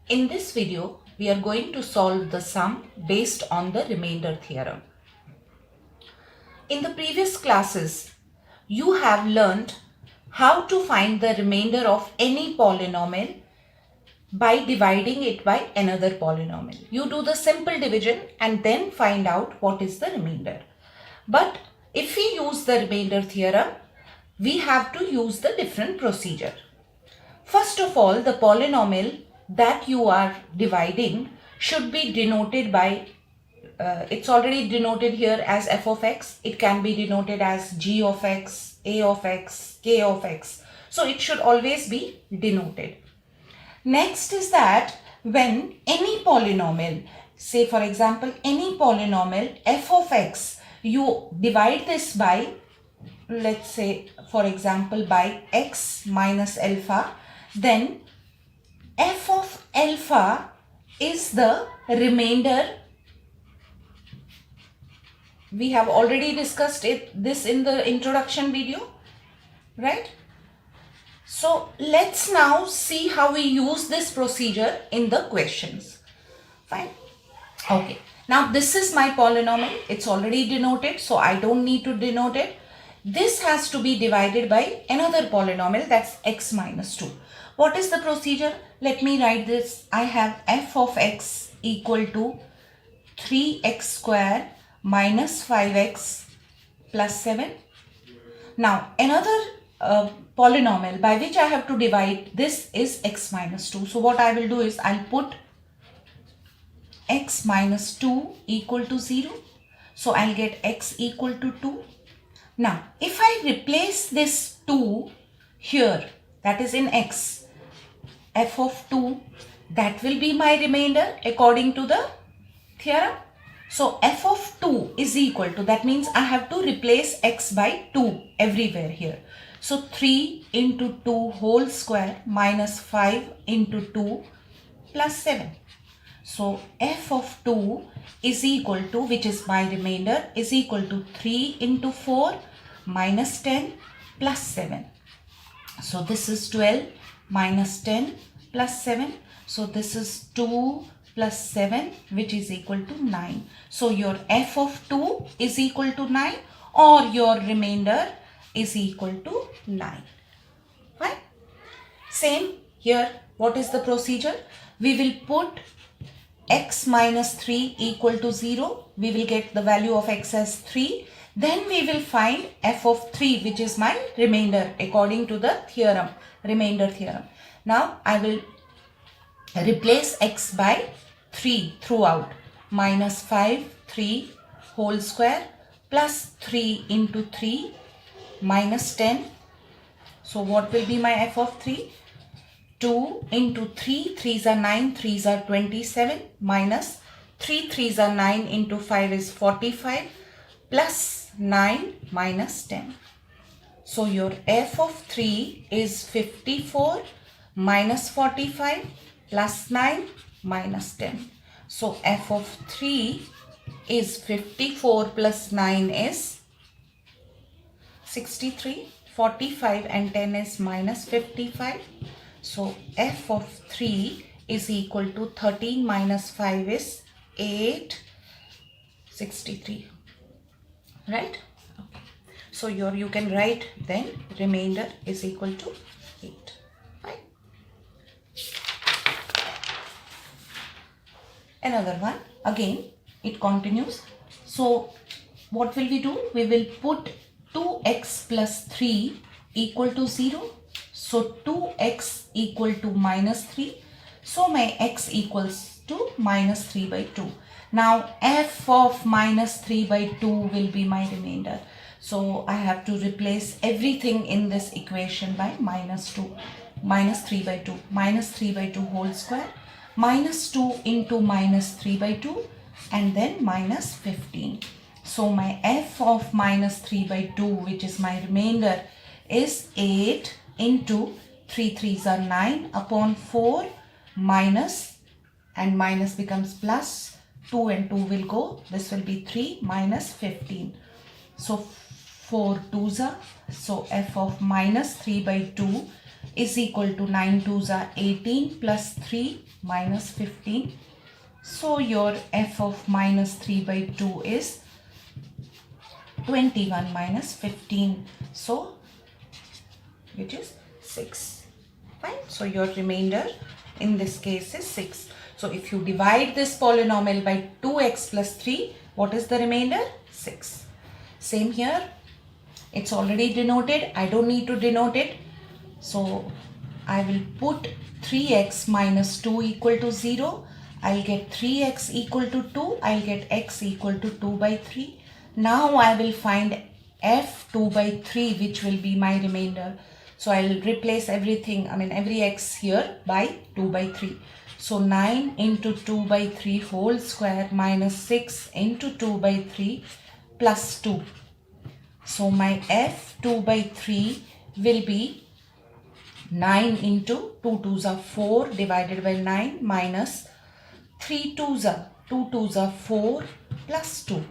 In this video, we are going to solve the sum based on the remainder theorem. In the previous classes, you have learned how to find the remainder of any polynomial by dividing it by another polynomial. You do the simple division and then find out what is the remainder. But if we use the remainder theorem, we have to use the different procedure. First of all, the polynomial that you are dividing should be denoted by, it's already denoted here as f of x. It can be denoted as g of x, a of x, k of x. So it should always be denoted. Next is that when any polynomial, say for example any polynomial f of x, you divide this by, let's say for example by x minus alpha, then f of alpha is the remainder. We have already discussed this in the introduction video, right? So let's now see how we use this procedure in the questions. Fine. Okay. Now this is my polynomial. It's already denoted, so I don't need to denote it. This has to be divided by another polynomial, that's x minus 2. What is the procedure? Let me write this. I have f of x equal to 3x square minus 5x plus 7. Now another polynomial by which I have to divide this is x minus 2. So what I will do is I'll put x minus 2 equal to 0. So I'll get x equal to 2. Now if I replace this 2 here, that is in x, f of 2, that will be my remainder according to the theorem. So f of 2 is equal to, that means I have to replace x by 2 everywhere here. So 3 into 2 whole square minus 5 into 2 plus 7. So f of 2 is equal to, which is my remainder, is equal to 3 into 4 minus 10 plus 7. So this is 12 minus 10 plus 7. So this is 2 plus 7, which is equal to 9. So your f of 2 is equal to 9 or your remainder is equal to 9. Fine. Same here. What is the procedure? We will put x minus 3 equal to 0. We will get the value of x as 3. Then we will find f of 3, which is my remainder according to the theorem, remainder theorem. Now I will replace x by 3 throughout. Minus 5, 3 whole square plus 3 into 3 minus 10. So what will be my f of 3? 2 into 3, 3s are 9, 3s are 27, minus 3 3s are 9 into 5 is 45, plus 9 minus 10. So your f of 3 is 54 minus 45 plus 9 minus 10. So f of 3 is 54 plus 9 is 63. 45 and 10 is minus 55. So f of 3 is equal to 13 minus 5 is 8, 63. Right? Okay. So you can write then remainder is equal to 8. Right? Another one, again it continues. So what will we do? We will put 2x plus 3 equal to 0. So 2x equal to minus 3. So my x equals to minus 3 by 2. Now f of minus 3 by 2 will be my remainder. So I have to replace everything in this equation by minus 2. Minus 3 by 2. Minus 3 by 2 whole square. Minus 2 into minus 3 by 2 and then minus 15. So my f of minus 3 by 2, which is my remainder, is 8 into 3 3s are 9 upon 4 minus, and minus becomes plus, 2 and 2 will go, this will be 3 minus 15. So 4 2s are, so f of minus 3 by 2 is equal to 9 2s are 18 plus 3 minus 15. So your f of minus 3 by 2 is 21 minus 15. So which is 6. Fine. So your remainder in this case is 6. So if you divide this polynomial by 2x plus 3, what is the remainder? 6. Same here. It's already denoted. I don't need to denote it. So I will put 3x minus 2 equal to 0. I'll get 3x equal to 2. I'll get x equal to 2 by 3. Now I will find f 2 by 3, which will be my remainder. So I'll replace everything, every x here by 2 by 3. So 9 into 2 by 3 whole square minus 6 into 2 by 3 plus 2. So my f 2 by 3 will be 9 into 2 2s are 4 divided by 9 minus 3 2s are 2 2s are 4 plus 2.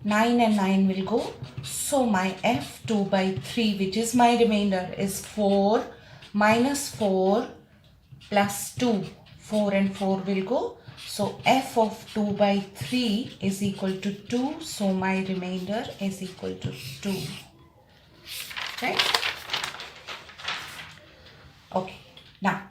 9 and 9 will go. So my f2 by 3, which is my remainder, is 4 minus 4 plus 2. 4 and 4 will go. So f of 2 by 3 is equal to 2. So my remainder is equal to 2. Right? Okay. Now,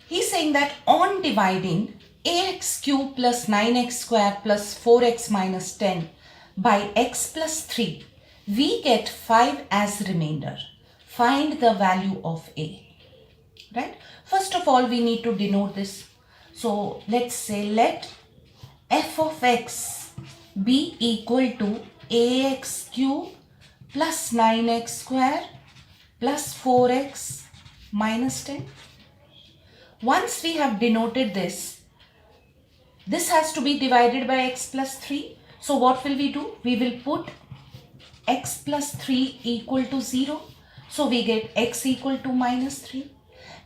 he's saying that on dividing ax cube plus 9x square plus 4x minus 10 by x plus 3, we get 5 as remainder. Find the value of a. Right? First of all, we need to denote this. So let's say let f of x be equal to ax cube plus 9x square plus 4x minus 10. Once we have denoted this, this has to be divided by x plus 3. So what will we do? We will put x plus 3 equal to 0. So we get x equal to minus 3.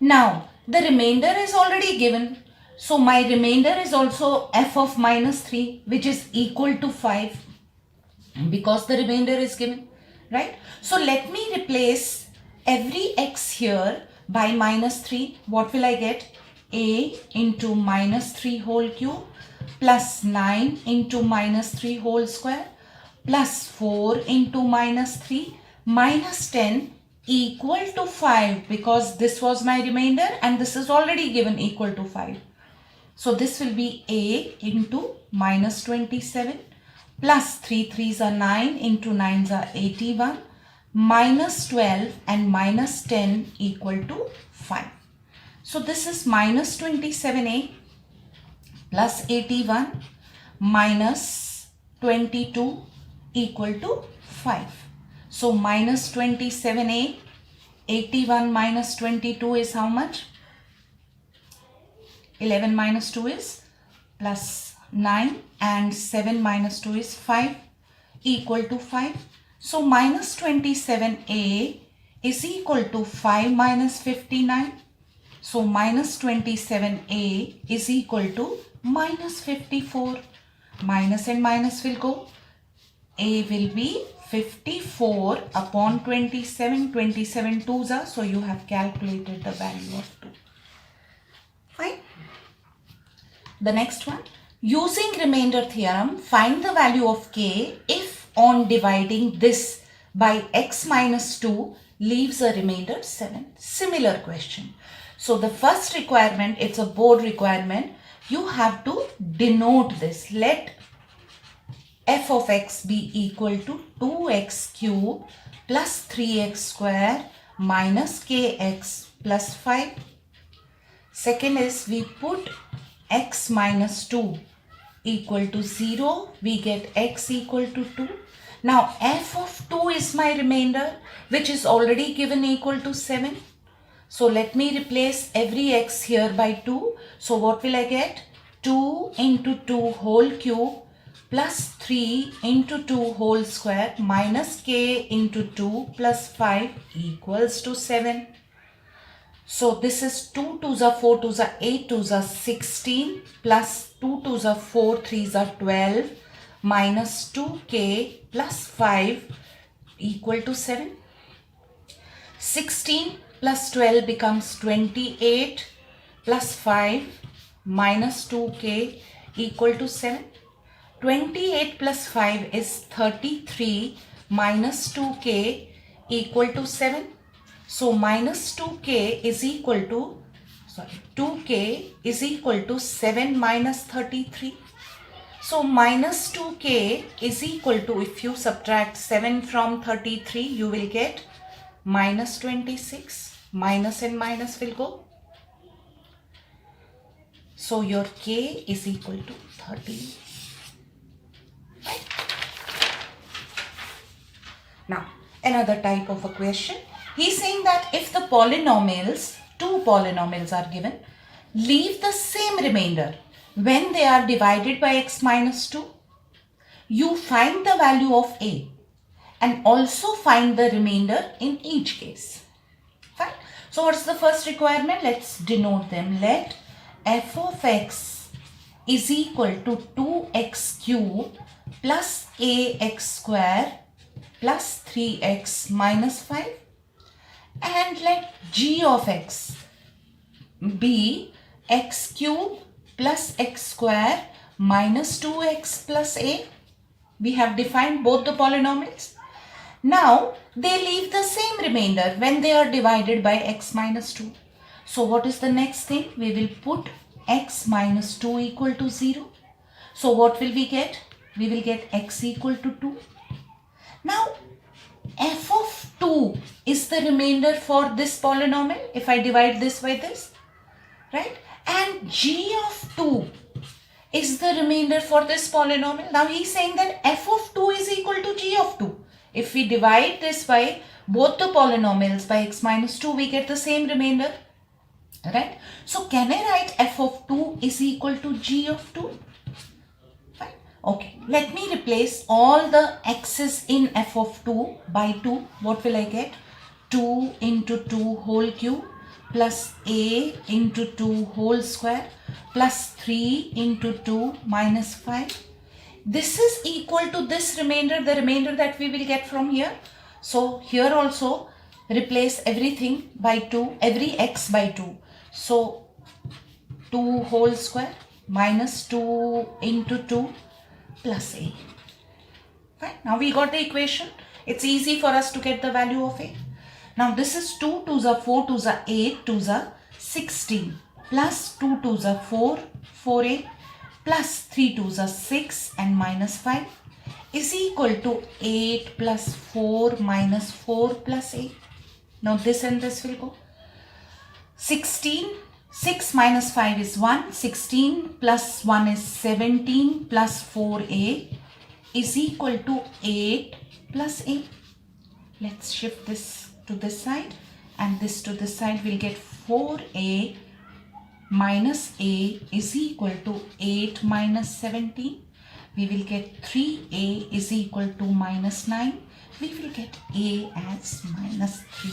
Now the remainder is already given. So my remainder is also f of minus 3, which is equal to 5, because the remainder is given. Right? So let me replace every x here by minus 3. What will I get? A into minus 3 whole cube plus 9 into minus 3 whole square plus 4 into minus 3 minus 10 equal to 5, because this was my remainder and this is already given equal to 5. So this will be a into minus 27 plus 3 3s are 9 into 9s are 81 minus 12 and minus 10 equal to 5. So this is minus 27a plus 81 minus 22 equal to 5. So minus 27a, 81 minus 22 is how much? 11 minus 2 is plus 9 and 7 minus 2 is 5 equal to 5. So minus 27a is equal to 5 minus 59. So minus 27a is equal to minus 54. Minus and minus will go. A will be 54 upon 27. 27 2s are, so you have calculated the value of 2. Fine. The next one. Using remainder theorem, find the value of k if on dividing this by x minus 2 leaves a remainder 7. Similar question. So the first requirement, it's a board requirement. You have to denote this. Let f of x be equal to 2x cube plus 3x square minus kx plus 5. Second is we put x minus 2 equal to 0. We get x equal to 2. Now f of 2 is my remainder, which is already given equal to 7. So let me replace every x here by 2. So what will I get? 2 into 2 whole cube plus 3 into 2 whole square minus k into 2 plus 5 equals to 7. So this is 2 2s are 4 2s are 8 2s are 16 plus 2 2s are 4 3s are 12 minus 2k plus 5 equal to 7. 16 plus 12 becomes 28 plus 5 minus 2k equal to 7. 28 plus 5 is 33 minus 2k equal to 7. So minus 2k is equal to, 2k is equal to 7 minus 33. So minus 2k is equal to, if you subtract 7 from 33, you will get minus 26. Minus and minus will go. So your k is equal to 13. Right? Now, another type of a question. He's saying that if the polynomials, two polynomials are given, leave the same remainder when they are divided by x minus 2, you find the value of a and also find the remainder in each case. Fine. So what's the first requirement? Let's denote them. Let f of x is equal to 2x cube plus ax square plus 3x minus 5, and let g of x be x cube plus x square minus 2x plus a. We have defined both the polynomials. Now they leave the same remainder when they are divided by x minus 2. So what is the next thing? We will put x minus 2 equal to 0. So what will we get? We will get x equal to 2. Now f of 2 is the remainder for this polynomial if I divide this by this, right? And g of 2 is the remainder for this polynomial. Now he is saying that f of 2 is equal to g of 2. If we divide this by both the polynomials by x minus 2, we get the same remainder, right? So can I write f of 2 is equal to g of 2? Fine. Okay, let me replace all the x's in f of 2 by 2. What will I get? 2 into 2 whole cube plus a into 2 whole square plus 3 into 2 minus 5. This is equal to this remainder, the remainder that we will get from here. So here also replace everything by 2, every x by 2. So 2 whole square minus 2 into 2 plus a. Fine. Now we got the equation. It's easy for us to get the value of a. Now this is 2 2s are 4 2s are 8 2s are 16 plus 2 2s are 4 4a plus 3 2s are 6 and minus 5 is equal to 8 plus 4 minus 4 plus 8. Now this and this will go. 16, 6 minus 5 is 1, 16 plus 1 is 17 plus 4a is equal to 8 plus a. Let's shift this to this side and this to this side. We'll get 4a minus a is equal to 8 minus 17. We will get 3a is equal to minus 9. We will get a as minus 3.